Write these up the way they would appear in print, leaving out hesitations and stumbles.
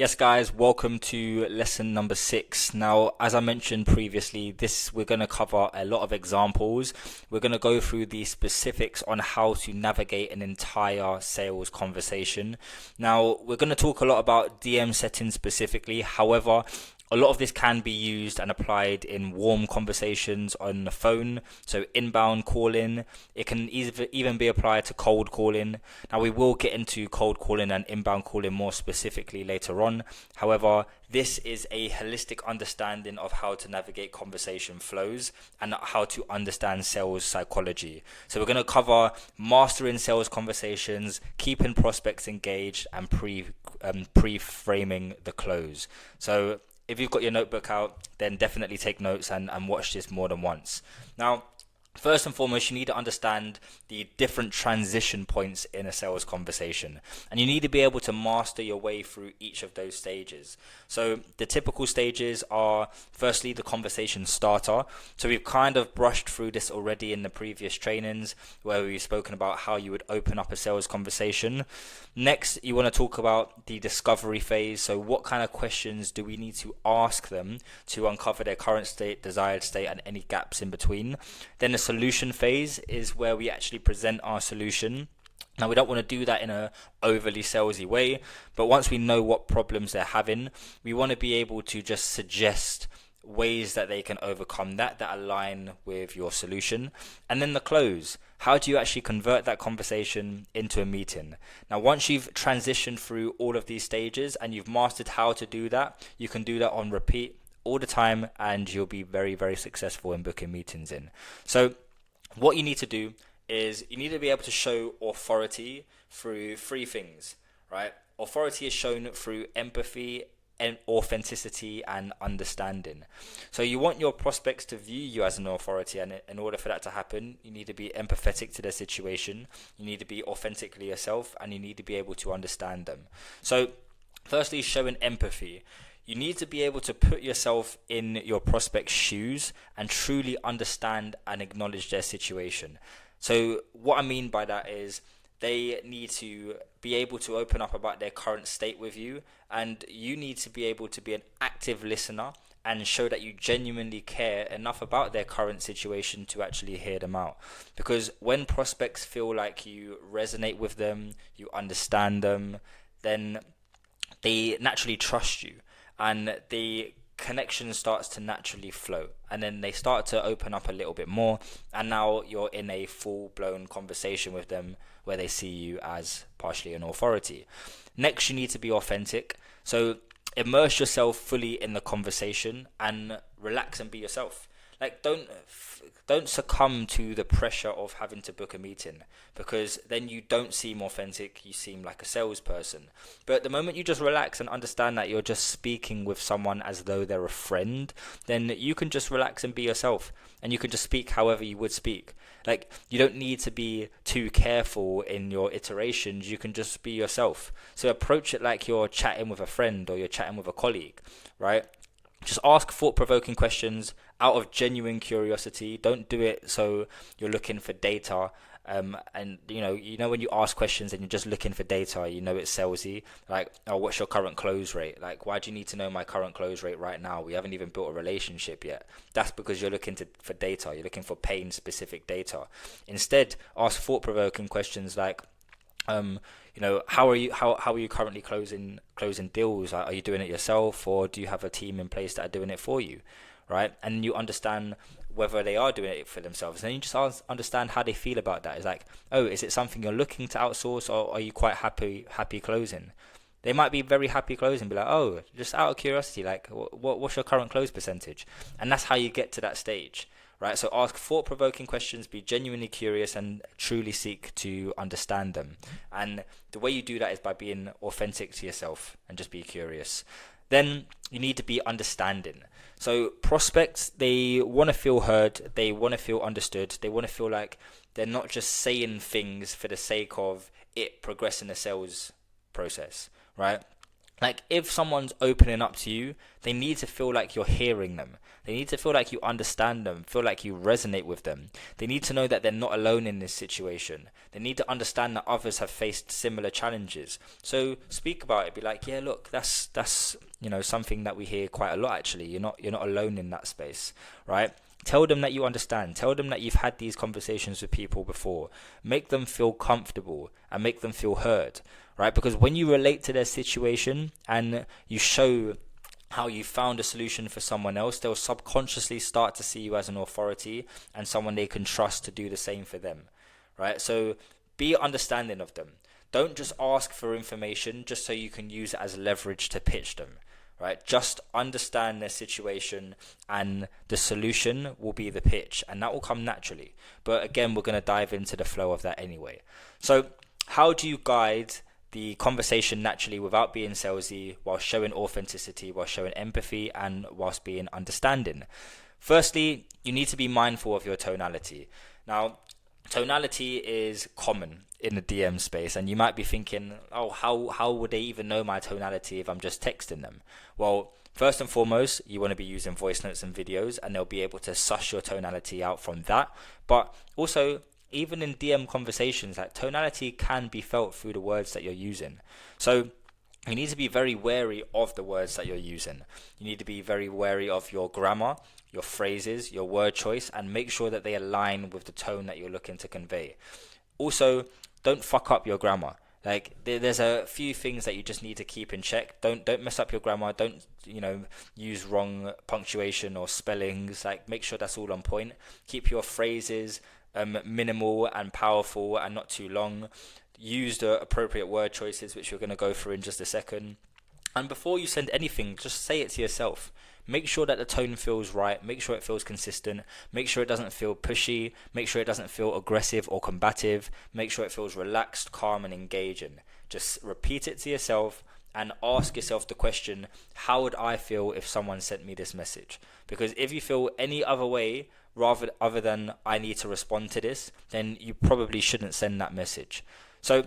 Yes, guys, welcome to lesson number 6. Now, as I mentioned previously, we're going to cover a lot of examples. We're going to go through the specifics on how to navigate an entire sales conversation. Now, we're going to talk a lot about DM settings specifically. However, a lot of this can be used and applied in warm conversations on the phone, so inbound calling. It can even be applied to cold calling. Now, we will get into cold calling and inbound calling more specifically later on. However, this is a holistic understanding of how to navigate conversation flows and how to understand sales psychology. So we're going to cover mastering sales conversations, keeping prospects engaged, and pre-framing the close. So if you've got your notebook out, then definitely take notes and watch this more than once. Now, first and foremost, you need to understand the different transition points in a sales conversation, and you need to be able to master your way through each of those stages. So the typical stages are, firstly, the conversation starter. So we've kind of brushed through this already in the previous trainings where we've spoken about how you would open up a sales conversation. Next, you want to talk about the discovery phase. So what kind of questions do we need to ask them to uncover their current state, desired state, and any gaps in between? Then the solution phase is where we actually present our solution. Now, we don't want to do that in a overly salesy way, but once we know what problems they're having, we want to be able to just suggest ways that they can overcome that align with your solution. And then the close. How do you actually convert that conversation into a meeting? Now, once you've transitioned through all of these stages and you've mastered how to do that, you can do that on repeat all the time, and you'll be very, very successful in booking meetings in. So what you need to do is you need to be able to show authority through three things, right? Authority is shown through empathy and authenticity and understanding. So you want your prospects to view you as an authority, and in order for that to happen, you need to be empathetic to their situation, you need to be authentically yourself, and you need to be able to understand them. So firstly, showing empathy. You need to be able to put yourself in your prospect's shoes and truly understand and acknowledge their situation. So what I mean by that is they need to be able to open up about their current state with you, and you need to be able to be an active listener and show that you genuinely care enough about their current situation to actually hear them out. Because when prospects feel like you resonate with them, you understand them, then they naturally trust you, and the connection starts to naturally flow, and then they start to open up a little bit more, and now you're in a full-blown conversation with them where they see you as partially an authority. Next, you need to be authentic. So immerse yourself fully in the conversation and relax and be yourself. Like, don't succumb to the pressure of having to book a meeting, because then you don't seem authentic, you seem like a salesperson. But the moment you just relax and understand that you're just speaking with someone as though they're a friend, then you can just relax and be yourself, and you can just speak however you would speak. Like, you don't need to be too careful in your iterations, you can just be yourself. So approach it like you're chatting with a friend or you're chatting with a colleague, right? Just ask thought-provoking questions out of genuine curiosity. Don't do it so you're looking for data. And you know when you ask questions and you're just looking for data, it's salesy. Like, oh, what's your current close rate? Like, why do you need to know my current close rate right now? We haven't even built a relationship yet. That's because you're looking for data. You're looking for pain-specific data. Instead, ask thought-provoking questions like, how are you currently closing deals? Are you doing it yourself, or do you have a team in place that are doing it for you, right? And you understand whether they are doing it for themselves, and then you just understand how they feel about that. It's like, oh, is it something you're looking to outsource, or are you quite happy closing? They might be very happy closing, be like, oh, just out of curiosity, like, what's your current close percentage? And that's how you get to that stage. Right, so ask thought-provoking questions, be genuinely curious, and truly seek to understand them. And the way you do that is by being authentic to yourself and just be curious. Then you need to be understanding. So prospects, they want to feel heard, they want to feel understood, they want to feel like they're not just saying things for the sake of it progressing the sales process, right? Like, if someone's opening up to you, they need to feel like you're hearing them. They need to feel like you understand them, feel like you resonate with them. They need to know that they're not alone in this situation. They need to understand that others have faced similar challenges. So speak about it. Be like, yeah, look, that's something that we hear quite a lot actually. You're not alone in that space, right? Tell them that you understand. Tell them that you've had these conversations with people before. Make them feel comfortable and make them feel heard, right? Because when you relate to their situation and you show how you found a solution for someone else, they'll subconsciously start to see you as an authority and someone they can trust to do the same for them, right? So be understanding of them. Don't just ask for information just so you can use it as leverage to pitch them, right? Just understand their situation and the solution will be the pitch, and that will come naturally. But again, we're going to dive into the flow of that anyway. So how do you guide the conversation naturally without being salesy, while showing authenticity, while showing empathy, and whilst being understanding? Firstly, you need to be mindful of your tonality. Now, tonality is common in the DM space, and you might be thinking, oh, how would they even know my tonality if I'm just texting them? Well, first and foremost, you want to be using voice notes and videos, and they'll be able to suss your tonality out from that. But also, even in DM conversations, like, tonality can be felt through the words that you're using. So you need to be very wary of the words that you're using. You need to be very wary of your grammar, your phrases, your word choice, and make sure that they align with the tone that you're looking to convey. Also, don't fuck up your grammar. Like, there's a few things that you just need to keep in check. Don't mess up your grammar. Don't use wrong punctuation or spellings. Like, make sure that's all on point. Keep your phrases minimal and powerful and not too long. Use the appropriate word choices, which we're going to go through in just a second. And before you send anything, just say it to yourself. Make sure that the tone feels right. Make sure it feels consistent. Make sure it doesn't feel pushy. Make sure it doesn't feel aggressive or combative. Make sure it feels relaxed, calm, and engaging. Just repeat it to yourself and ask yourself the question, how would I feel if someone sent me this message? Because if you feel any other way, other than I need to respond to this, then you probably shouldn't send that message. So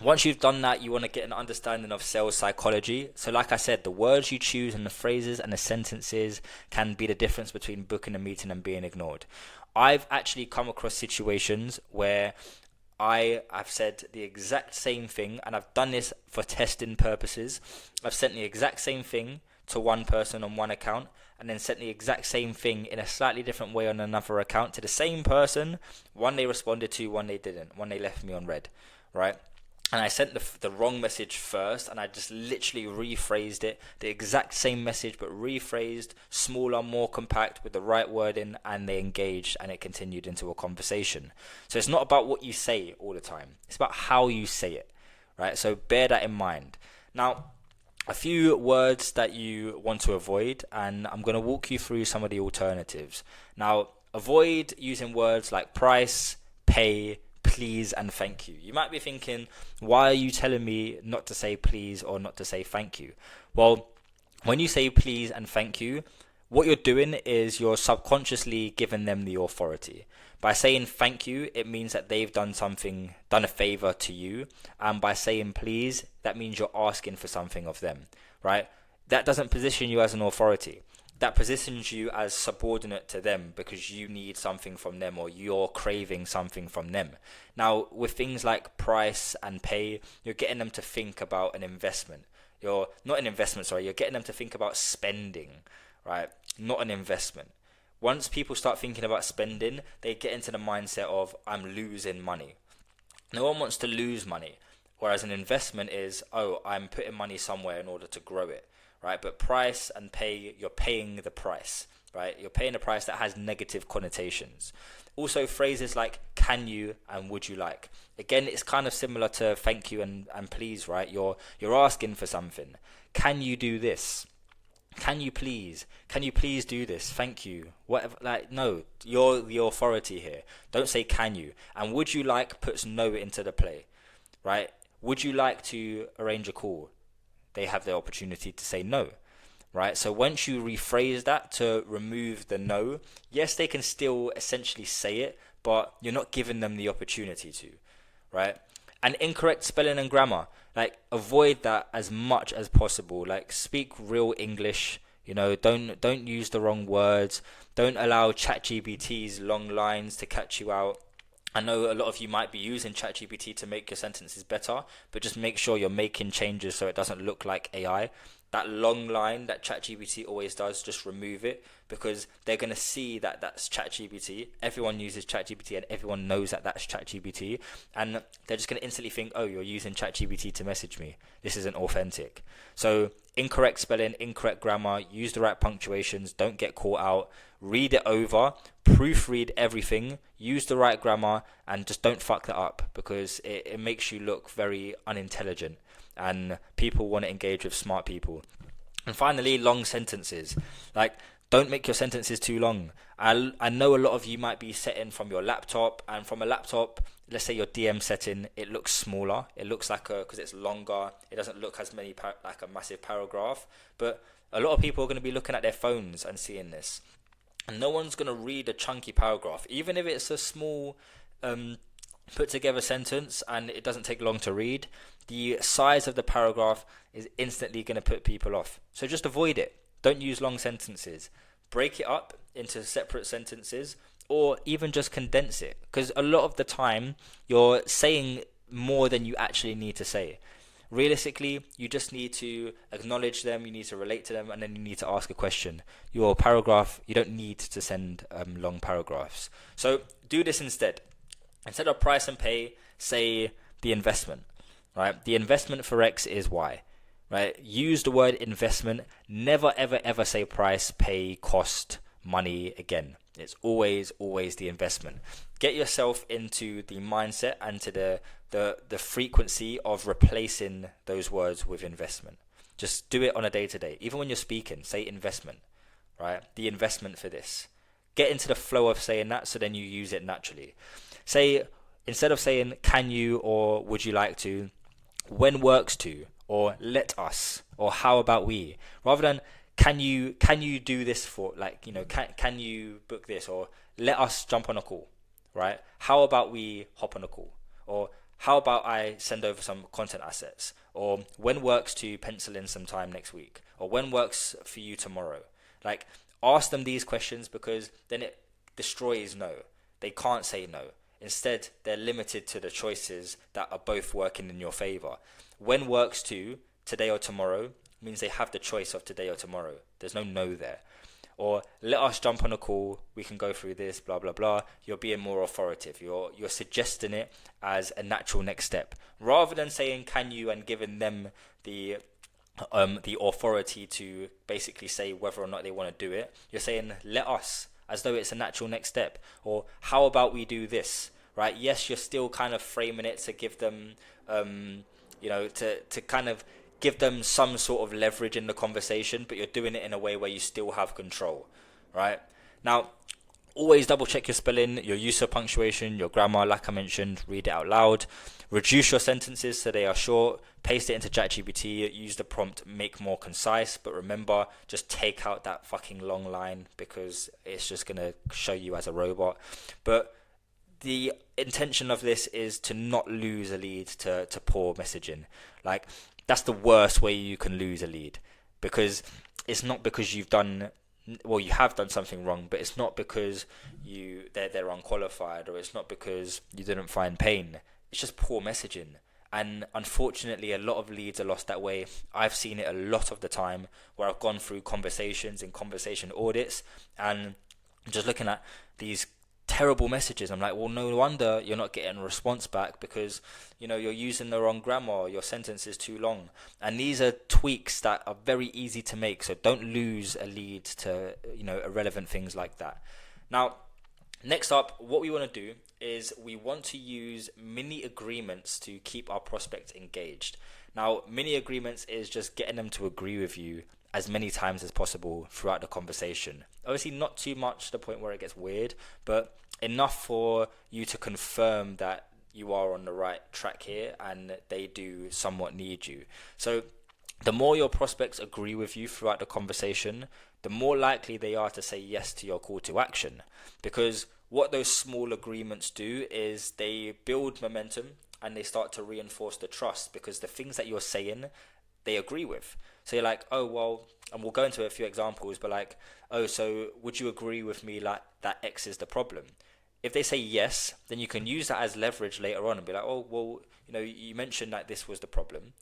once you've done that, you want to get an understanding of sales psychology. So like I said, the words you choose and the phrases and the sentences can be the difference between booking a meeting and being ignored. I've actually come across situations where I've said the exact same thing, and I've done this for testing purposes. I've sent the exact same thing to one person on one account, and then sent the exact same thing in a slightly different way on another account to the same person. One they responded to, one they didn't. One they left me on red, right? And I sent the wrong message first, and I just literally rephrased it, the exact same message but rephrased, smaller, more compact, with the right wording, and they engaged, and it continued into a conversation. So it's not about what you say all the time, it's about how you say it, right? So bear that in mind. Now, a few words that you want to avoid, and I'm going to walk you through some of the alternatives. Now, avoid using words like price, pay, please, and thank you. You might be thinking, why are you telling me not to say please or not to say thank you? Well, when you say please and thank you, what you're doing is you're subconsciously giving them the authority. By saying thank you, it means that they've done a favor to you. And by saying please, that means you're asking for something of them, right? That doesn't position you as an authority. That positions you as subordinate to them because you need something from them or you're craving something from them. Now, with things like price and pay, you're getting them to think about an investment. You're getting them to think about spending, right? Not an investment. Once people start thinking about spending, they get into the mindset of, I'm losing money. No one wants to lose money, whereas an investment is, oh, I'm putting money somewhere in order to grow it. Right, but price and pay, you're paying the price, right? You're paying a price that has negative connotations. Also, phrases like can you and would you like. Again, it's kind of similar to thank you and please, right? You're asking for something. Can you do this? Can you please? Can you please do this? Thank you. Whatever. Like, no, you're the authority here. Don't say can you. And would you like puts no into the play, right? Would you like to arrange a call? They have the opportunity to say no, right? So once you rephrase that to remove the no, yes, they can still essentially say it, but you're not giving them the opportunity to, right? And incorrect spelling and grammar, like avoid that as much as possible. Like speak real English. Don't use the wrong words. Don't allow ChatGPT's long lines to catch you out. I know a lot of you might be using ChatGPT to make your sentences better, but just make sure you're making changes so it doesn't look like AI. That long line that ChatGPT always does, just remove it, because they're going to see that that's ChatGPT. Everyone uses ChatGPT and everyone knows that that's ChatGPT. And they're just going to instantly think, oh, you're using ChatGPT to message me. This isn't authentic. So incorrect spelling, incorrect grammar, use the right punctuations, don't get caught out, read it over, proofread everything, use the right grammar, and just don't fuck that up, because it makes you look very unintelligent. And people want to engage with smart people. And finally, long sentences. Like, don't make your sentences too long. I know a lot of you might be setting from your laptop, and from a laptop, let's say your DM setting, it looks smaller. It looks like because it's longer, it doesn't look as many like a massive paragraph. But a lot of people are going to be looking at their phones and seeing this. And no one's going to read a chunky paragraph, even if it's a small put together sentence and it doesn't take long to read. The size of the paragraph is instantly going to put people off. So just avoid it. Don't use long sentences. Break it up into separate sentences, or even just condense it, because a lot of the time you're saying more than you actually need to say. Realistically, you just need to acknowledge them, you need to relate to them, and then you need to ask a question. Your paragraph, you don't need to send long paragraphs. So do this instead. Instead of price and pay, say the investment, right? The investment for X is Y, right? Use the word investment. Never, ever, ever say price, pay, cost, money again. It's always the investment. Get yourself into the mindset and to the frequency of replacing those words with investment. Just do it on a day-to-day. Even when you're speaking, say investment, right? The investment for this. Get into the flow of saying that, so then you use it naturally. Say, instead of saying can you or would you like to, when works to, or let us, or how about we, rather than can you do this for, like, can you book this, or let us jump on a call, right? How about we hop on a call, or how about I send over some content assets, or when works to pencil in some time next week, or when works for you tomorrow. Like, ask them these questions, because then it destroys no. They can't say no. Instead, they're limited to the choices that are both working in your favor. When works to, today or tomorrow, means they have the choice of today or tomorrow. There's no there. Or let us jump on a call, we can go through this, blah, blah, blah. You're being more authoritative. You're suggesting it as a natural next step. Rather than saying can you and giving them the authority to basically say whether or not they want to do it, you're saying let us, as though it's a natural next step. Or how about we do this, right? Yes, you're still kind of framing it to give them, to kind of give them some sort of leverage in the conversation, but you're doing it in a way where you still have control, right? Now, always double check your spelling, your use of punctuation, your grammar, like I mentioned, read it out loud. Reduce your sentences so they are short. Paste it into ChatGPT. Use the prompt, make more concise. But remember, just take out that fucking long line, because it's just going to show you as a robot. But the intention of this is to not lose a lead to poor messaging. Like, that's the worst way you can lose a lead, because it's not because you have done something wrong, but it's not because they're unqualified, or it's not because you didn't find pain. It's just poor messaging. And unfortunately, a lot of leads are lost that way. I've seen it a lot of the time, where I've gone through conversations and conversation audits, and I'm just looking at these terrible messages. I'm like, well, no wonder you're not getting a response back, because you're using the wrong grammar, or your sentence is too long. And these are tweaks that are very easy to make, so don't lose a lead to irrelevant things like that. Now, next up, what we want to do is we want to use mini agreements to keep our prospect engaged. Now, mini agreements is just getting them to agree with you as many times as possible throughout the conversation. Obviously, not too much to the point where it gets weird, but enough for you to confirm that you are on the right track here and they do somewhat need you. So the more your prospects agree with you throughout the conversation, the more likely they are to say yes to your call to action. Because what those small agreements do is they build momentum, and they start to reinforce the trust because the things that you're saying, they agree with. So you're like, oh, well, and we'll go into a few examples, but like, oh, so would you agree with me like that X is the problem? If they say yes, then you can use that as leverage later on and be like, oh, well, you mentioned that this was the problem.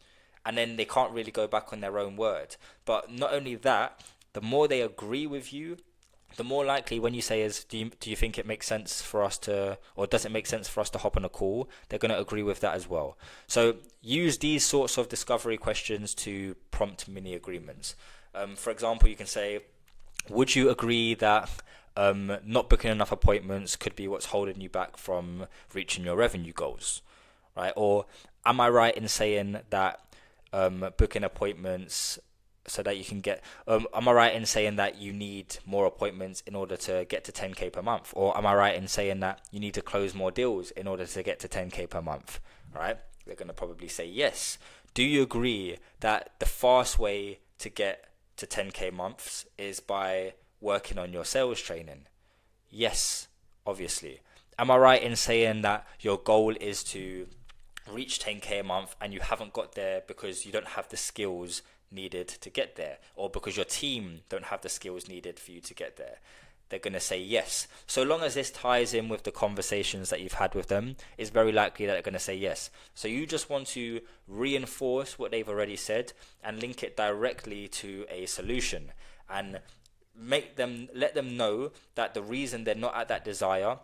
And then they can't really go back on their own word. But not only that, the more they agree with you, the more likely when you say is, do you think it makes sense for us to, or does it make sense for us to hop on a call? They're going to agree with that as well. So use these sorts of discovery questions to prompt mini agreements. For example, you can say, would you agree that not booking enough appointments could be what's holding you back from reaching your revenue goals, right? Or am I right in saying that booking appointments so that you can get, am I right in saying that you need more appointments in order to get to 10k per month? Or am I right in saying that you need to close more deals in order to get to 10k per month, right? They're going to probably say yes. Do you agree that the fast way to get to 10k months is by working on your sales training? Yes, obviously. Am I right in saying that your goal is to reach 10k a month and you haven't got there because you don't have the skills needed to get there, or because your team don't have the skills needed for you to get there? They're going to say yes. So long as this ties in with the conversations that you've had with them, it's very likely that they're going to say yes. So you just want to reinforce what they've already said and link it directly to a solution, and let them know that the reason they're not at that desire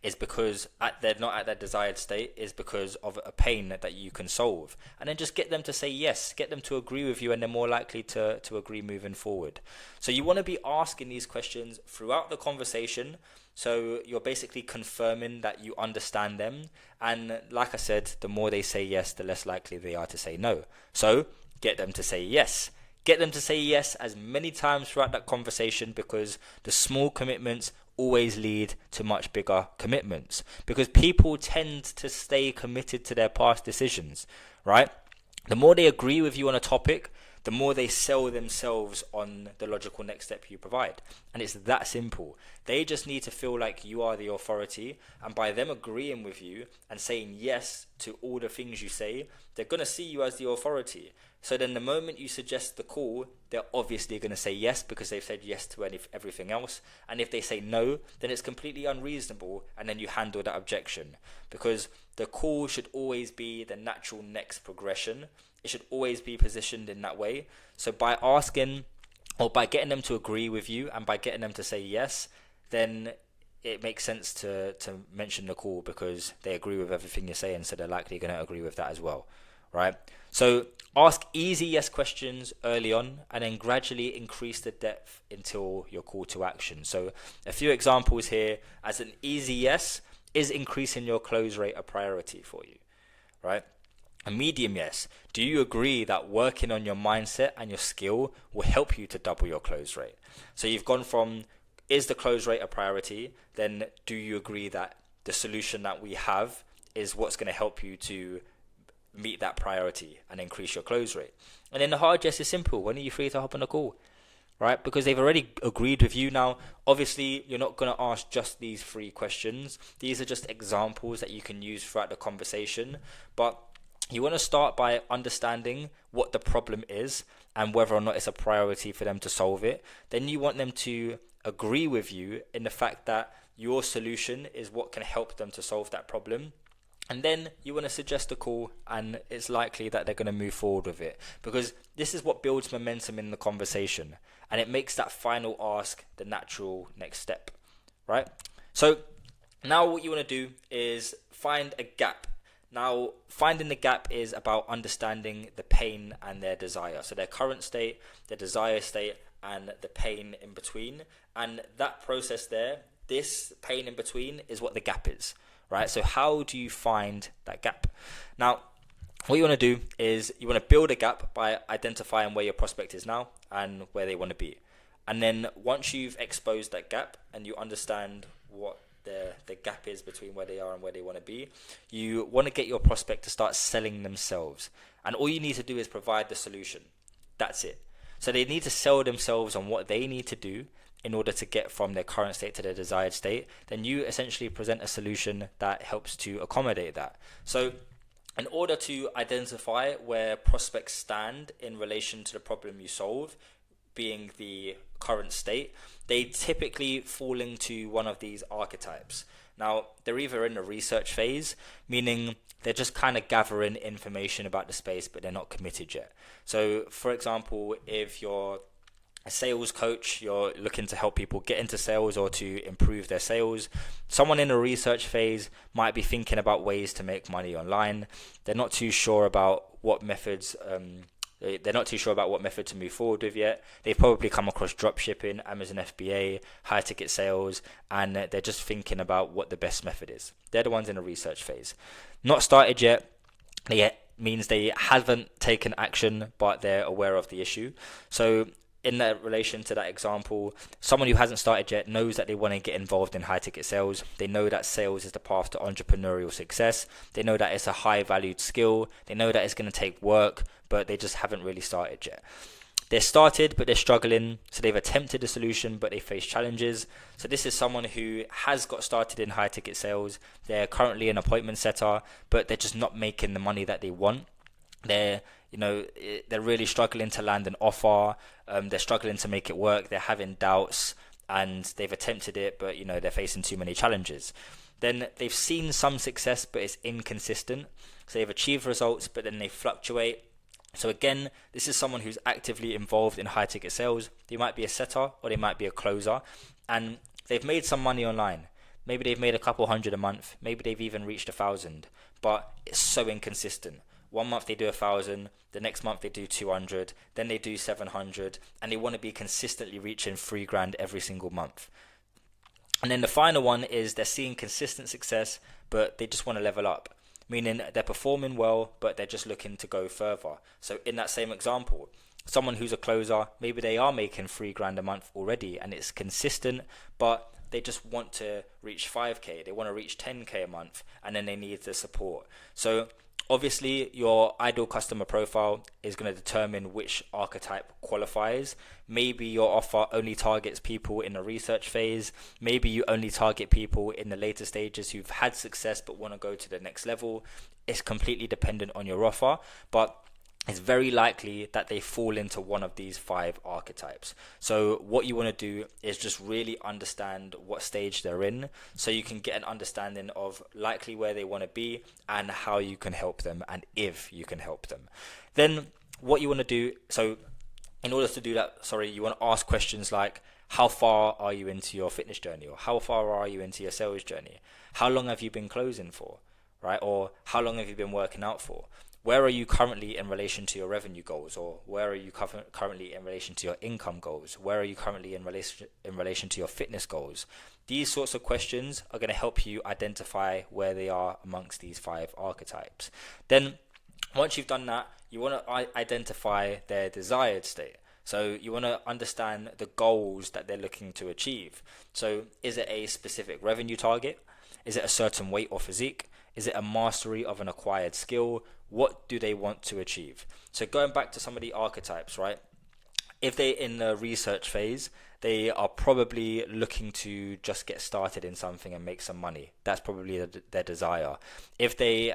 is because they're not at that desired state is because of a pain that you can solve. And then just get them to say yes, get them to agree with you, and they're more likely to agree moving forward. So you want to be asking these questions throughout the conversation, so you're basically confirming that you understand them. And like I said, the more they say yes, the less likely they are to say no. So get them to say yes. Get them to say yes as many times throughout that conversation, because the small commitments always lead to much bigger commitments, because people tend to stay committed to their past decisions, right? The more they agree with you on a topic, the more they sell themselves on the logical next step you provide. And it's that simple. They just need to feel like you are the authority, and by them agreeing with you and saying yes to all the things you say, they're going to see you as the authority. So then the moment you suggest the call, they're obviously going to say yes because they've said yes to everything else. And if they say no, then it's completely unreasonable, and then you handle that objection, because the call should always be the natural next progression. It should always be positioned in that way. So by asking, or by getting them to agree with you and by getting them to say yes, then it makes sense to mention the call, because they agree with everything you're saying, so they're likely going to agree with that as well, right? So ask easy yes questions early on, and then gradually increase the depth until your call to action. So a few examples here. As an easy yes, is increasing your close rate a priority for you, right? A medium yes, do you agree that working on your mindset and your skill will help you to double your close rate? So you've gone from, is the close rate a priority? Then do you agree that the solution that we have is what's going to help you to meet that priority and increase your close rate? And then the hard yes is simple. When are you free to hop on a call? Right? Because they've already agreed with you. Now, obviously, you're not going to ask just these 3 questions. These are just examples that you can use throughout the conversation. But you want to start by understanding what the problem is and whether or not it's a priority for them to solve it. Then you want them to agree with you in the fact that your solution is what can help them to solve that problem. And then you want to suggest a call, and it's likely that they're going to move forward with it, because this is what builds momentum in the conversation, and it makes that final ask the natural next step, right? So now what you want to do is find a gap. Now, finding the gap is about understanding the pain and their desire. So their current state, their desire state, and the pain in between. And that process there, this pain in between, is what the gap is, right? So how do you find that gap? Now, what you want to do is you want to build a gap by identifying where your prospect is now and where they want to be. And then once you've exposed that gap and you understand what the gap is between where they are and where they want to be, you want to get your prospect to start selling themselves. And all you need to do is provide the solution. That's it. So they need to sell themselves on what they need to do in order to get from their current state to their desired state. Then you essentially present a solution that helps to accommodate that. So In order to identify where prospects stand in relation to the problem you solve, being the current state, they typically fall into one of these archetypes. Now, they're either in the research phase, meaning they're just kind of gathering information about the space, but they're not committed yet. So, for example, if you're a sales coach, you're looking to help people get into sales or to improve their sales. Someone in a research phase might be thinking about ways to make money online. They're not too sure about what methods they're not too sure about what method to move forward with yet. They've probably come across dropshipping, Amazon FBA, high ticket sales, and they're just thinking about what the best method is. They're the ones in the research phase. Not started yet, means they haven't taken action, but they're aware of the issue. So in that relation to that example, someone who hasn't started yet knows that they want to get involved in high ticket sales. They know that sales is the path to entrepreneurial success. They know that it's a high valued skill. They know that it's going to take work, but they just haven't really started yet. They're started, but they're struggling. So they've attempted a solution, but they face challenges. So this is someone who has got started in high ticket sales. They're currently an appointment setter, but they're just not making the money that they want. They're really struggling to land an offer. They're struggling to make it work. They're having doubts, and they've attempted it, but they're facing too many challenges. Then they've seen some success, but it's inconsistent. So they've achieved results, but then they fluctuate. So again, this is someone who's actively involved in high ticket sales. They might be a setter or they might be a closer, and they've made some money online. Maybe they've made a couple hundred a month. Maybe they've even reached 1,000, but it's so inconsistent. One month they do 1,000, the next month they do 200, then they do 700, and they want to be consistently reaching $3,000 every single month. And then the final one is they're seeing consistent success, but they just want to level up, meaning they're performing well, but they're just looking to go further. So in that same example, someone who's a closer, maybe they are making $3,000 a month already, and it's consistent, but they just want to reach 5K, they want to reach 10K a month, and then they need the support. So obviously, your ideal customer profile is going to determine which archetype qualifies. Maybe your offer only targets people in the research phase. Maybe you only target people in the later stages who've had success but want to go to the next level. It's completely dependent on your offer, but it's very likely that they fall into one of these 5 archetypes. So what you want to do is just really understand what stage they're in, so you can get an understanding of likely where they want to be and how you can help them, and if you can help them. Then what you want to do, so in order to do that, you want to ask questions like, how far are you into your fitness journey? Or how far are you into your sales journey? How long have you been closing for? Right? Or how long have you been working out for? Where are you currently in relation to your revenue goals? Or where are you currently in relation to your income goals? Where are you currently in relation to your fitness goals? These sorts of questions are going to help you identify where they are amongst these 5 archetypes. Then once you've done that, you want to identify their desired state. So you want to understand the goals that they're looking to achieve. So is it a specific revenue target? Is it a certain weight or physique? Is it a mastery of an acquired skill? What do they want to achieve? So going back to some of the archetypes, right? If they're in the research phase, they are probably looking to just get started in something and make some money. That's probably their desire. If they've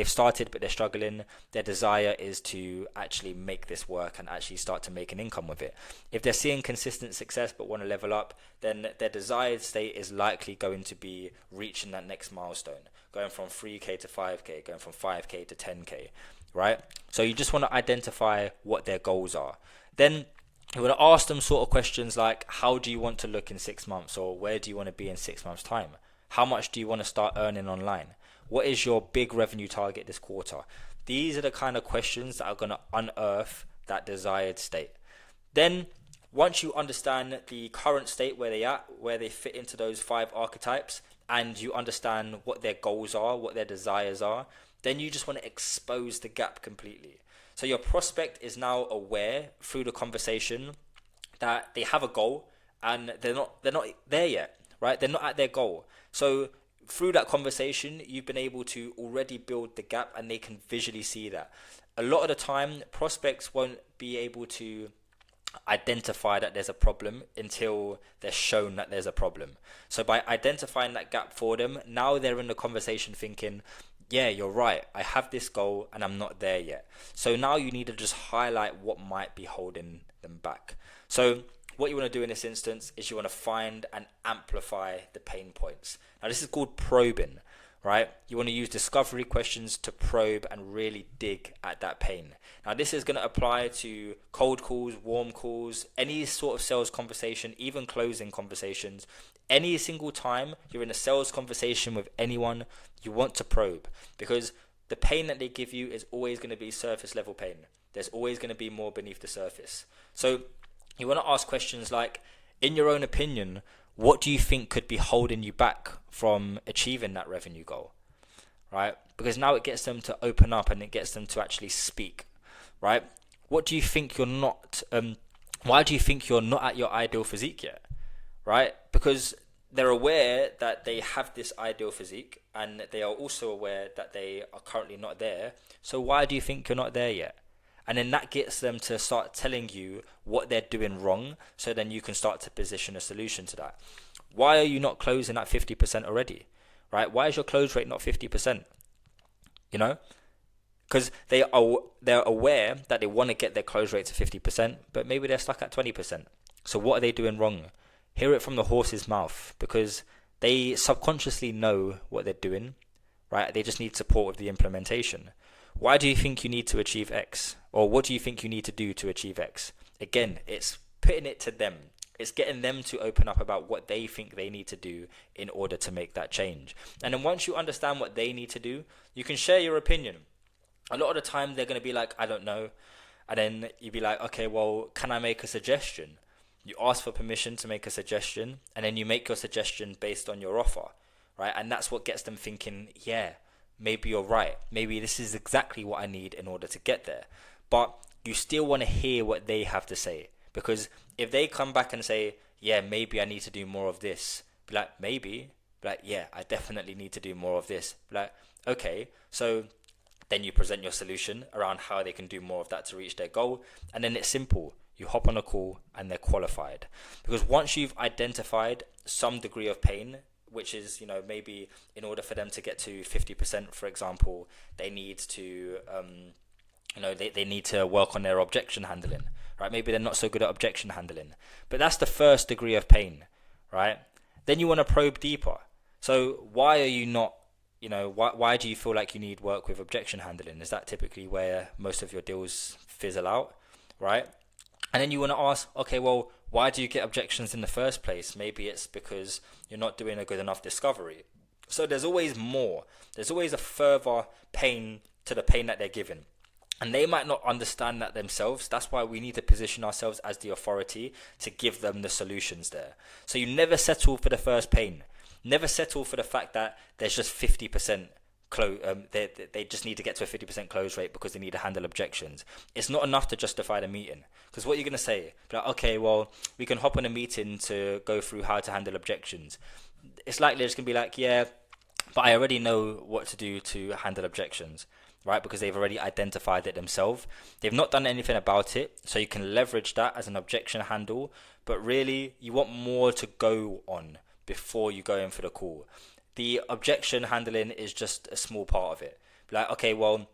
started but they're struggling, their desire is to actually make this work and actually start to make an income with it. If they're seeing consistent success but want to level up, then their desired state is likely going to be reaching that next milestone, going from 3K to 5K, going from 5K to 10K, right? So you just want to identify what their goals are. Then you want to ask them sort of questions like, how do you want to look in 6 months? Or where do you want to be in 6 months' time? How much do you want to start earning online? What is your big revenue target this quarter? These are the kind of questions that are going to unearth that desired state. Then once you understand the current state, where they fit into those 5 archetypes, and you understand what their goals are, what their desires are, then you just want to expose the gap completely. So your prospect is now aware through the conversation that they have a goal and they're not there yet, right? They're not at their goal. So through that conversation, you've been able to already build the gap, and they can visually see that. A lot of the time, prospects won't be able to identify that there's a problem until they're shown that there's a problem. So by identifying that gap for them, now they're in the conversation thinking, yeah, you're right, I have this goal and I'm not there yet. So now you need to just highlight what might be holding them back. So what you want to do in this instance is you want to find and amplify the pain points. Now this is called probing, right? You want to use discovery questions to probe and really dig at that pain. Now this is going to apply to cold calls, warm calls, any sort of sales conversation, even closing conversations. Any single time you're in a sales conversation with anyone, you want to probe, because the pain that they give you is always going to be surface level pain. There's always going to be more beneath the surface. So you want to ask questions like, in your own opinion, what do you think could be holding you back from achieving that revenue goal, right? Because now it gets them to open up and it gets them to actually speak, right? What do you think you're not, why do you think you're not at your ideal physique yet, right? Because they're aware that they have this ideal physique and they are also aware that they are currently not there. So why do you think you're not there yet? And then that gets them to start telling you what they're doing wrong, so then you can start to position a solution to that. Why are you not closing at 50% already, right? Why is your close rate not 50%? You know, because they're aware that they want to get their close rate to 50%, but maybe they're stuck at 20%. So what are they doing wrong? Hear it from the horse's mouth, because they subconsciously know what they're doing, right? They just need support with the implementation. Why do you think you need to achieve X? Or what do you think you need to do to achieve X? Again, it's putting it to them. It's getting them to open up about what they think they need to do in order to make that change. And then once you understand what they need to do, you can share your opinion. A lot of the time they're going to be like, I don't know. And then you'd be like, okay, well, can I make a suggestion? You ask for permission to make a suggestion, and then you make your suggestion based on your offer, right? And that's what gets them thinking, yeah, maybe you're right. Maybe this is exactly what I need in order to get there. But you still want to hear what they have to say, because if they come back and say, yeah, maybe I need to do more of this, be like, maybe, be like, yeah, I definitely need to do more of this. Be like, okay, so then you present your solution around how they can do more of that to reach their goal. And then it's simple. You hop on a call and they're qualified. Because once you've identified some degree of pain, which is, you know, maybe in order for them to get to 50%, for example, they need to, they need to work on their objection handling, right? Maybe they're not so good at objection handling, but that's the first degree of pain, right? Then you want to probe deeper. So why are you not, why do you feel like you need work with objection handling? Is that typically where most of your deals fizzle out, right? And then you want to ask, okay, well, why do you get objections in the first place? Maybe it's because you're not doing a good enough discovery. So there's always more. There's always a further pain to the pain that they're given. And they might not understand that themselves. That's why we need to position ourselves as the authority to give them the solutions there. So you never settle for the first pain. Never settle for the fact that there's just 50%. They just need to get to a 50% close rate because they need to handle objections. It's not enough to justify the meeting, because what you're going to say, like, okay, well, we can hop on a meeting to go through how to handle objections. It's likely they're just going to be like, yeah, but I already know what to do to handle objections, right? Because they've already identified it themselves. They've not done anything about it, so you can leverage that as an objection handle. But really, you want more to go on before you go in for the call. The objection handling is just a small part of it. Like, okay, well,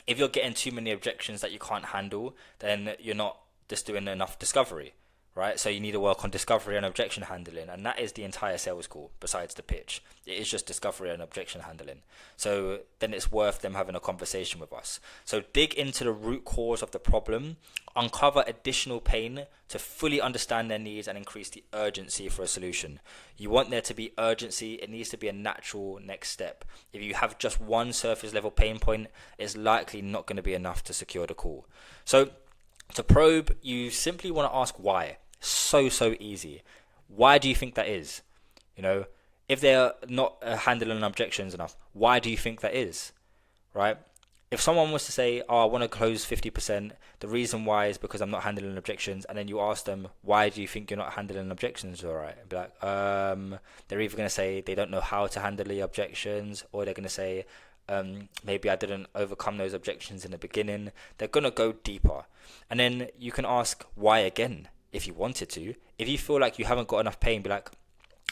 if you're getting too many objections that you can't handle, then you're not just doing enough discovery, right? So you need to work on discovery and objection handling, and that is the entire sales call besides the pitch. It is just discovery and objection handling. So then it's worth them having a conversation with us. So dig into the root cause of the problem, uncover additional pain to fully understand their needs and increase the urgency for a solution. You want there to be urgency. It needs to be a natural next step. If you have just one surface level pain point, it's likely not going to be enough to secure the call. So to probe, you simply want to ask why. So easy. Why do you think that is? If they're not handling objections enough, why do you think that is? Right? If someone was to say, oh, I want to close 50%, the reason why is because I'm not handling objections, and then you ask them, why do you think you're not handling objections all right? Be like, they're either going to say they don't know how to handle the objections, or they're going to say, maybe I didn't overcome those objections in the beginning. They're going to go deeper. And then you can ask why again, if you wanted to. If you feel like you haven't got enough pain, be like,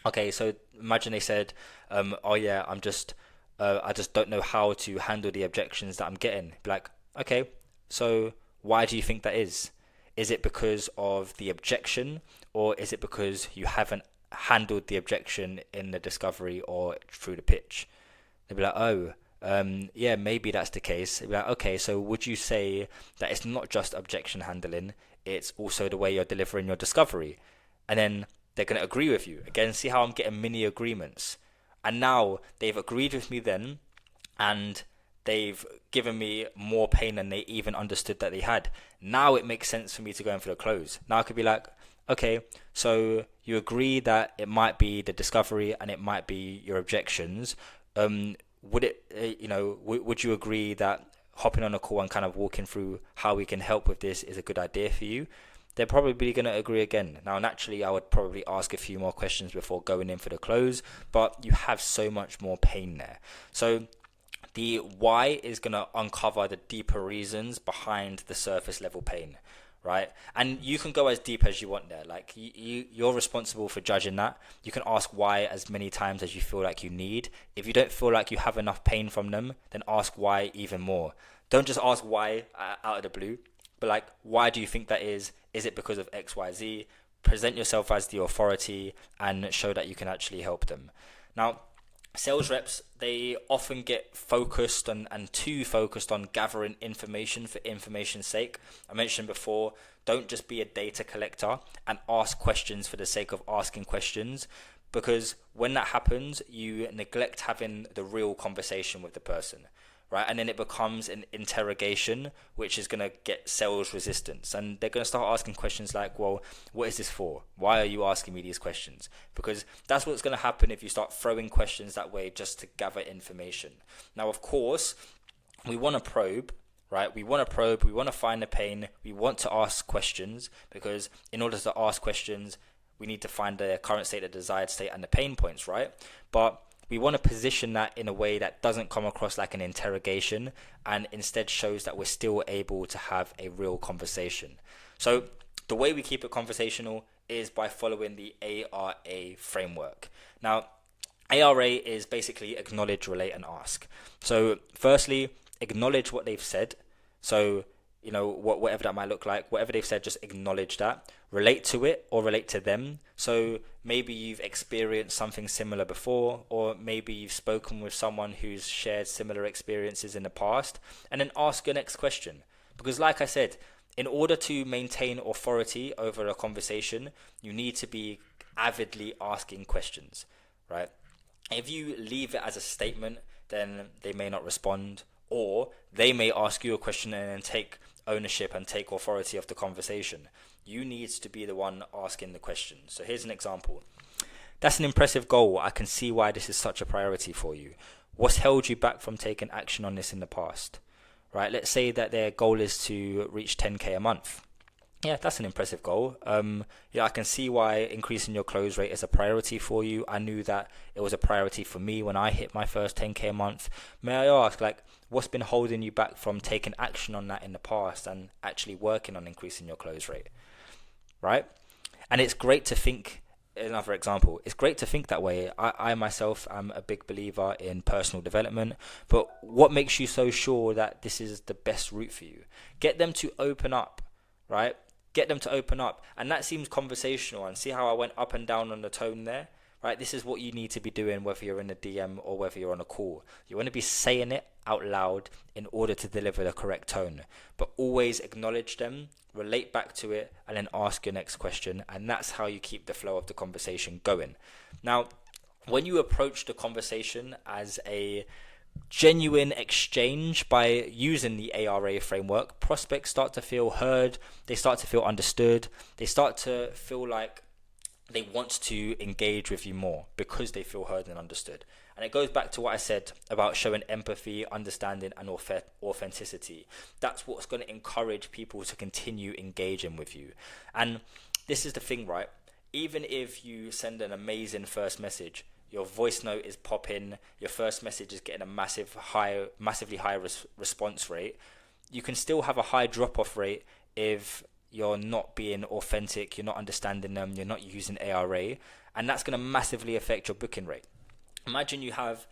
okay, so imagine they said, oh yeah, I'm just I just don't know how to handle the objections that I'm getting. Be like, okay, so why do you think that is? Is it because of the objection, or is it because you haven't handled the objection in the discovery or through the pitch? They'd be like, oh, yeah, maybe that's the case. They'd be like, okay, so would you say that it's not just objection handling, it's also the way you're delivering your discovery? And then they're going to agree with you. Again, see how I'm getting mini agreements. And now they've agreed with me then, and they've given me more pain than they even understood that they had. Now it makes sense for me to go in for the close. Now I could be like, okay, so you agree that it might be the discovery and it might be your objections. Would it, would you agree that hopping on a call and kind of walking through how we can help with this is a good idea for you? They're probably going to agree again. Now, naturally, I would probably ask a few more questions before going in for the close, but you have so much more pain there. So the why is going to uncover the deeper reasons behind the surface level pain, right? And you can go as deep as you want there. Like you're responsible for judging that. You can ask why as many times as you feel like you need. If you don't feel like you have enough pain from them, then ask why even more. Don't just ask why out of the blue, but like, why do you think that is? Is it because of X, Y, Z? Present yourself as the authority and show that you can actually help them. Now, sales reps, they often get focused and too focused on gathering information for information's sake. I mentioned before, don't just be a data collector and ask questions for the sake of asking questions, because when that happens, you neglect having the real conversation with the person, right? And then it becomes an interrogation, which is going to get sales resistance. And they're going to start asking questions like, well, what is this for? Why are you asking me these questions? Because that's what's going to happen if you start throwing questions that way just to gather information. Now, of course, we want to probe, right? We want to probe, we want to find the pain, we want to ask questions, because in order to ask questions, we need to find the current state, the desired state, and the pain points, right? But we want to position that in a way that doesn't come across like an interrogation and instead shows that we're still able to have a real conversation. So the way we keep it conversational is by following the ARA framework. Now, ARA is basically acknowledge, relate, and ask. So firstly, acknowledge what they've said. So, whatever that might look like, whatever they've said, just acknowledge that. Relate to it or relate to them. So maybe you've experienced something similar before, or maybe you've spoken with someone who's shared similar experiences in the past, and then ask your next question. Because like I said, in order to maintain authority over a conversation, you need to be avidly asking questions, right? If you leave it as a statement, then they may not respond, or they may ask you a question and then take ownership and take authority of the conversation. You need to be the one asking the question. So here's an example. That's an impressive goal. I can see why this is such a priority for you. What's held you back from taking action on this in the past? Right? Let's say that their goal is to reach 10k a month. Yeah, that's an impressive goal. I can see why increasing your close rate is a priority for you. I knew that it was a priority for me when I hit my first 10k a month. May I ask, what's been holding you back from taking action on that in the past and actually working on increasing your close rate, right? And it's great to think, another example, it's great to think that way. I myself am a big believer in personal development, but what makes you so sure that this is the best route for you? Get them to open up, right? Get them to open up. And that seems conversational. And see how I went up and down on the tone there? Right? This is what you need to be doing, whether you're in a DM or whether you're on a call. You want to be saying it out loud in order to deliver the correct tone. But always acknowledge them, relate back to it, and then ask your next question. And that's how you keep the flow of the conversation going. Now, when you approach the conversation as a genuine exchange by using the ARA framework, prospects start to feel heard, they start to feel understood, they start to feel like they want to engage with you more because they feel heard and understood. And it goes back to what I said about showing empathy, understanding, and authenticity. That's what's going to encourage people to continue engaging with you. And this is the thing, right? Even if you send an amazing first message, your voice note is popping, your first message is getting a massively high response rate, you can still have a high drop-off rate if you're not being authentic, you're not understanding them, you're not using ARA, and that's going to massively affect your booking rate. Imagine you have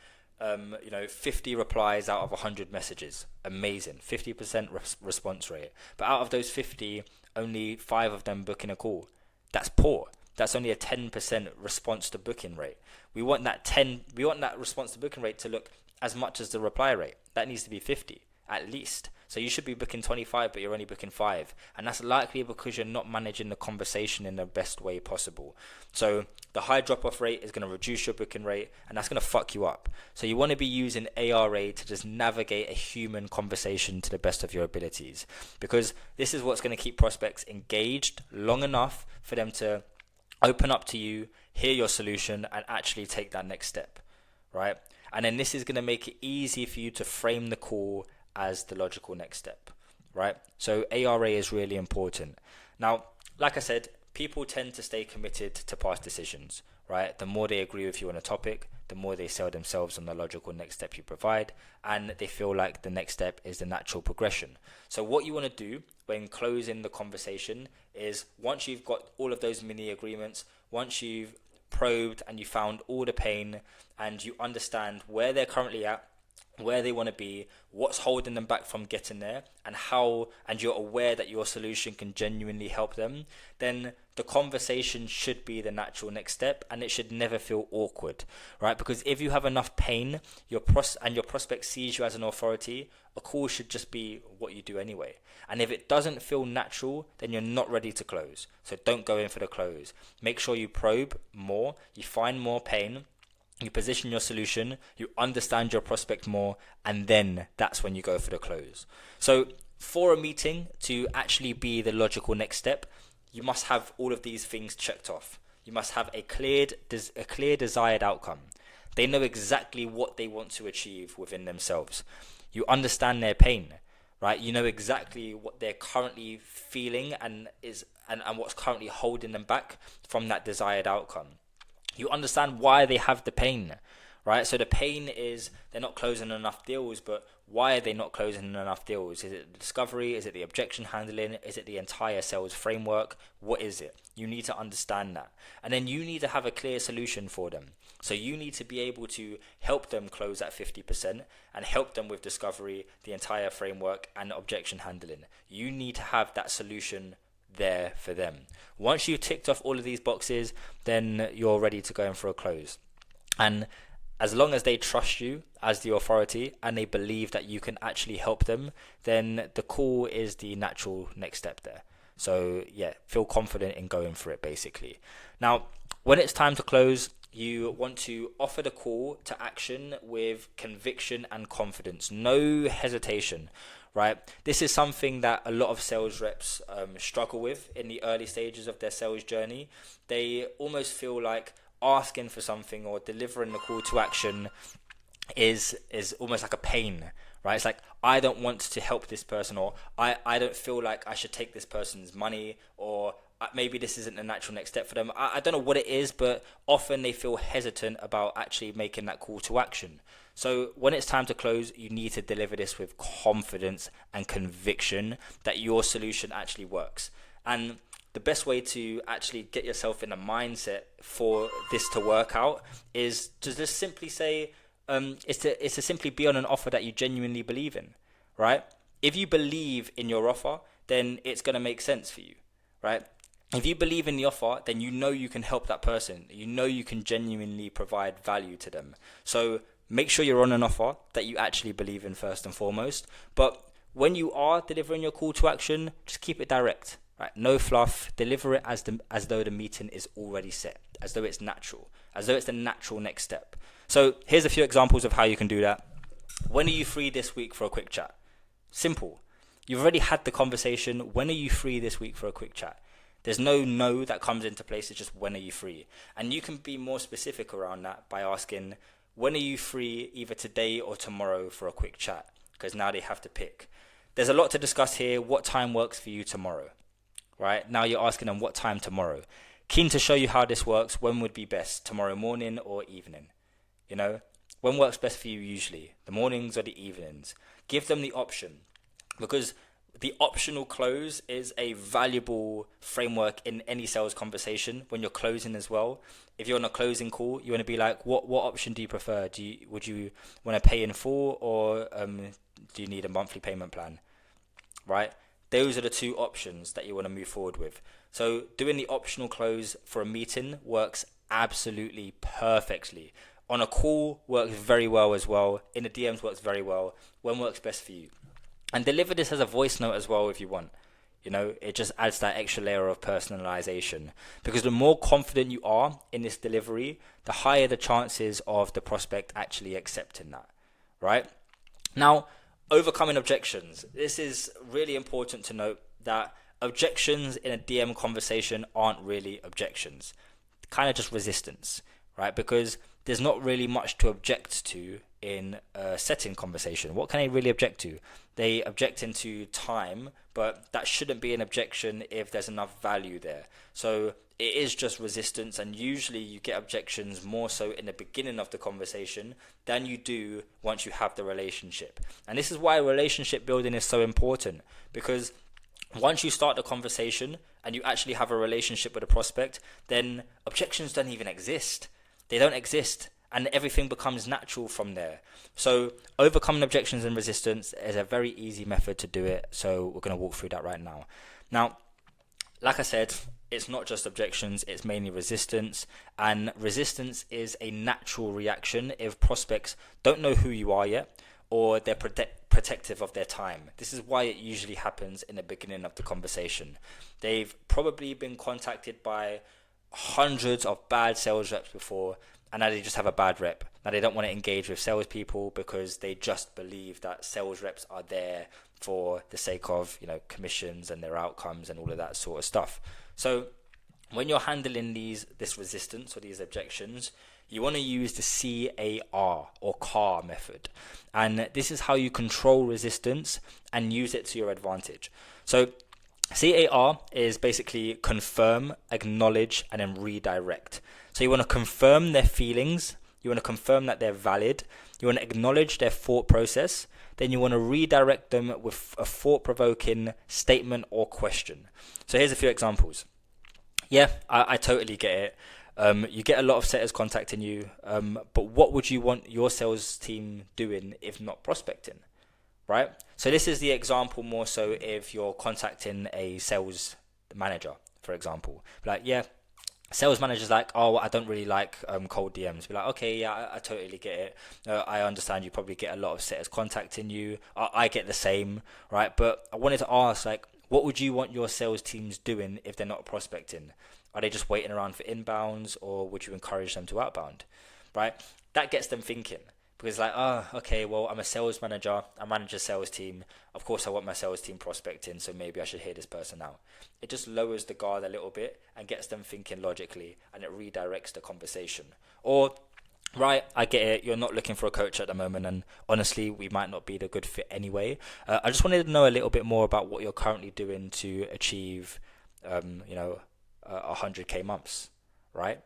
50 replies out of 100 messages. Amazing. 50% response rate. But out of those 50, only 5 of them booking a call. That's poor. That's only a 10% response to booking rate. We want that response to booking rate to look as much as the reply rate. That needs to be 50 at least. So you should be booking 25, but you're only booking 5. And that's likely because you're not managing the conversation in the best way possible. So the high drop-off rate is going to reduce your booking rate, and that's going to fuck you up. So you want to be using ARA to just navigate a human conversation to the best of your abilities, because this is what's going to keep prospects engaged long enough for them to open up to you, hear your solution, and actually take that next step, right? And then this is going to make it easy for you to frame the call as the logical next step, right? So ARA is really important. Now, like I said, people tend to stay committed to past decisions, right? The more they agree with you on a topic, the more they sell themselves on the logical next step you provide, and they feel like the next step is the natural progression. So what you want to do when closing the conversation is, once you've got all of those mini agreements, once you've probed and you found all the pain and you understand where they're currently at, where they want to be, what's holding them back from getting there, and you're aware that your solution can genuinely help them, then the conversation should be the natural next step, and it should never feel awkward, right? Because if you have enough pain, your prospect sees you as an authority, a call should just be what you do anyway. And if it doesn't feel natural, then you're not ready to close. So don't go in for the close. Make sure you probe more, you find more pain, you position your solution, you understand your prospect more, and then that's when you go for the close. So for a meeting to actually be the logical next step, you must have all of these things checked off. You must have a clear desired outcome. They know exactly what they want to achieve within themselves. You understand their pain, right? You know exactly what they're currently feeling and what's currently holding them back from that desired outcome. You understand why they have the pain, right? So the pain is they're not closing enough deals, but why are they not closing enough deals? Is it the discovery? Is it the objection handling? Is it the entire sales framework? What is it? You need to understand that. And then you need to have a clear solution for them. So you need to be able to help them close at 50% and help them with discovery, the entire framework, and objection handling. You need to have that solution there for them. Once you've ticked off all of these boxes, then you're ready to go in for a close. And as long as they trust you as the authority and they believe that you can actually help them, then the call is the natural next step there. So yeah, feel confident in going for it basically. Now, when it's time to close, you want to offer the call to action with conviction and confidence, no hesitation, right? This is something that a lot of sales reps struggle with in the early stages of their sales journey. They almost feel like asking for something or delivering the call to action is almost like a pain, right? It's like, I don't want to help this person, or I don't feel like I should take this person's money, or maybe this isn't the natural next step for them. I don't know what it is, but often they feel hesitant about actually making that call to action. So when it's time to close, you need to deliver this with confidence and conviction that your solution actually works. And the best way to actually get yourself in a mindset for this to work out is to just simply say, it's to simply be on an offer that you genuinely believe in, right? If you believe in your offer, then it's going to make sense for you, right? If you believe in the offer, then you know you can help that person. You know you can genuinely provide value to them. So make sure you're on an offer that you actually believe in first and foremost. But when you are delivering your call to action, just keep it direct, right? No fluff. Deliver it as though the meeting is already set, as though it's natural, as though it's the natural next step. So here's a few examples of how you can do that. When are you free this week for a quick chat? Simple. You've already had the conversation. When are you free this week for a quick chat? There's no that comes into place. It's just, when are you free? And you can be more specific around that by asking, when are you free either today or tomorrow for a quick chat? Because now they have to pick. There's a lot to discuss here. What time works for you tomorrow? Right? Now you're asking them what time tomorrow. Keen to show you how this works. When would be best? Tomorrow morning or evening? You know, when works best for you usually? The mornings or the evenings? Give them the option. Because The optional close is a valuable framework in any sales conversation when you're closing as well. If you're on a closing call, you want to be like, what option do you prefer? Would you want to pay in full, or do you need a monthly payment plan? Right? Those are the two options that you want to move forward with. So doing the optional close for a meeting works absolutely perfectly. On a call works very well as well. In the DMs works very well. When works best for you? And deliver this as a voice note as well if you want. It just adds that extra layer of personalization. Because the more confident you are in this delivery, the higher the chances of the prospect actually accepting that, right? Now, overcoming objections. This is really important to note that objections in a DM conversation aren't really objections. Kind of just resistance, right? Because there's not really much to object to in a setting conversation. What can they really object to? They object into time, but that shouldn't be an objection if there's enough value there. So it is just resistance, and usually you get objections more so in the beginning of the conversation than you do once you have the relationship. And this is why relationship building is so important, because once you start the conversation and you actually have a relationship with a prospect, then objections don't even exist. They don't exist, and everything becomes natural from there. So overcoming objections and resistance is a very easy method to do it. So we're going to walk through that right now. Now, like I said, it's not just objections, it's mainly resistance. And resistance is a natural reaction if prospects don't know who you are yet, or they're protective of their time. This is why it usually happens in the beginning of the conversation. They've probably been contacted by hundreds of bad sales reps before, and now they just have a bad rep. Now they don't want to engage with salespeople because they just believe that sales reps are there for the sake of, commissions and their outcomes and all of that sort of stuff. So when you're handling this resistance or these objections, you want to use the CAR or CAR method. And this is how you control resistance and use it to your advantage. So CAR is basically confirm, acknowledge, and then redirect. So you want to confirm their feelings, you want to confirm that they're valid, you want to acknowledge their thought process, then you want to redirect them with a thought-provoking statement or question. So here's a few examples. Yeah, I totally get it. You get a lot of setters contacting you, but what would you want your sales team doing if not prospecting? Right? So this is the example more so if you're contacting a sales manager, for example. Like, yeah, sales manager's like, oh, I don't really like cold DMs. Be like, okay, yeah, I totally get it. I understand you probably get a lot of setters contacting you. I get the same, right? But I wanted to ask, like, what would you want your sales teams doing if they're not prospecting? Are they just waiting around for inbounds, or would you encourage them to outbound, right? That gets them thinking. Because okay, well, I'm a sales manager, I manage a sales team. Of course, I want my sales team prospecting, so maybe I should hear this person out. It just lowers the guard a little bit and gets them thinking logically, and it redirects the conversation. Or, right, I get it, you're not looking for a coach at the moment, and honestly, we might not be the good fit anyway. I just wanted to know a little bit more about what you're currently doing to achieve, 100K months, right?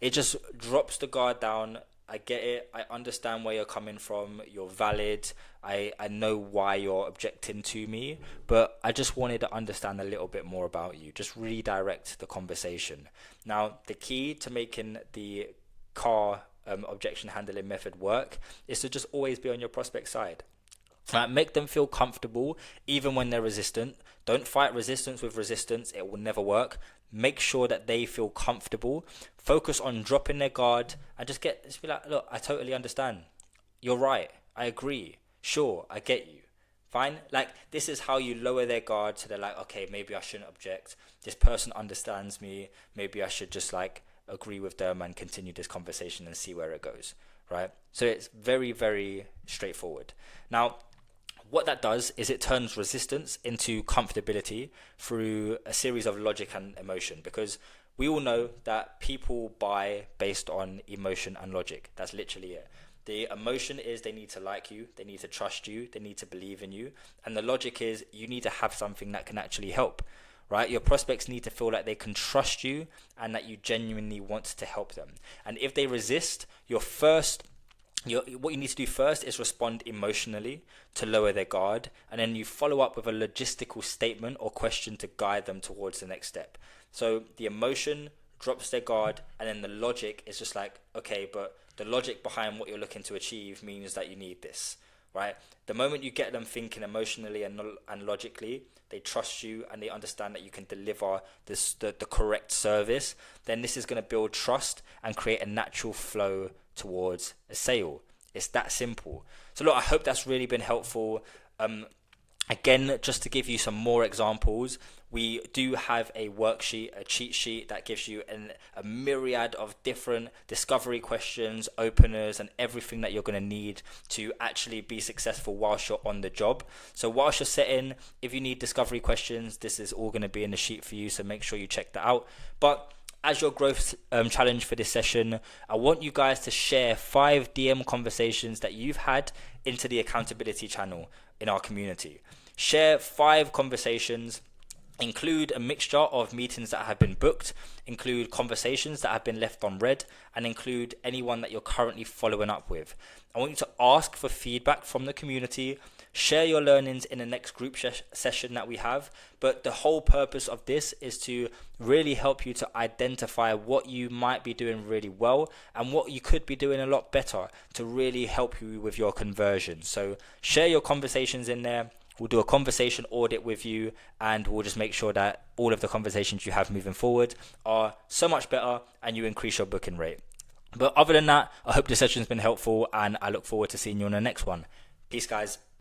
It just drops the guard down. I get it. I understand where you're coming from. You're valid. I know why you're objecting to me, but I just wanted to understand a little bit more about you. Just redirect the conversation. Now, the key to making the CAR objection handling method work is to just always be on your prospect side. Make them feel comfortable even when they're resistant. Don't fight resistance with resistance. It will never work. Make sure that they feel comfortable. Focus on dropping their guard and just be like, look, I totally understand. You're right. I agree. Sure, I get you. Fine. Like, this is how you lower their guard, so they're like, okay, maybe I shouldn't object. This person understands me. Maybe I should just agree with them and continue this conversation and see where it goes. Right? So it's very, very straightforward. Now, what that does is it turns resistance into comfortability through a series of logic and emotion, because we all know that people buy based on emotion and logic. That's literally it. The emotion is they need to like you, they need to trust you, they need to believe in you. And the logic is you need to have something that can actually help, right? Your prospects need to feel like they can trust you and that you genuinely want to help them. And if they resist, your first what you need to do first is respond emotionally to lower their guard, and then you follow up with a logistical statement or question to guide them towards the next step. So the emotion drops their guard, and then the logic is just like, okay, but the logic behind what you're looking to achieve means that you need this, right? The moment you get them thinking emotionally and logically, they trust you and they understand that you can deliver the correct service, then this is going to build trust and create a natural flow towards a sale. It's that simple. So look, I hope that's really been helpful. Again, just to give you some more examples, we do have a worksheet, a cheat sheet that gives you a myriad of different discovery questions, openers, and everything that you're going to need to actually be successful whilst you're on the job. So whilst you're setting, if you need discovery questions, this is all going to be in the sheet for you. So make sure you check that out. But as your growth challenge for this session, I want you guys to share 5 DM conversations that you've had into the accountability channel in our community. Share 5 conversations, include a mixture of meetings that have been booked, include conversations that have been left unread, and include anyone that you're currently following up with. I want you to ask for feedback from the community, share your learnings in the next group session that we have, but the whole purpose of this is to really help you to identify what you might be doing really well and what you could be doing a lot better to really help you with your conversion. So share your conversations in there. We'll do a conversation audit with you, and we'll just make sure that all of the conversations you have moving forward are so much better and you increase your booking rate. But other than that, I hope this session's been helpful, and I look forward to seeing you on the next one. Peace, guys.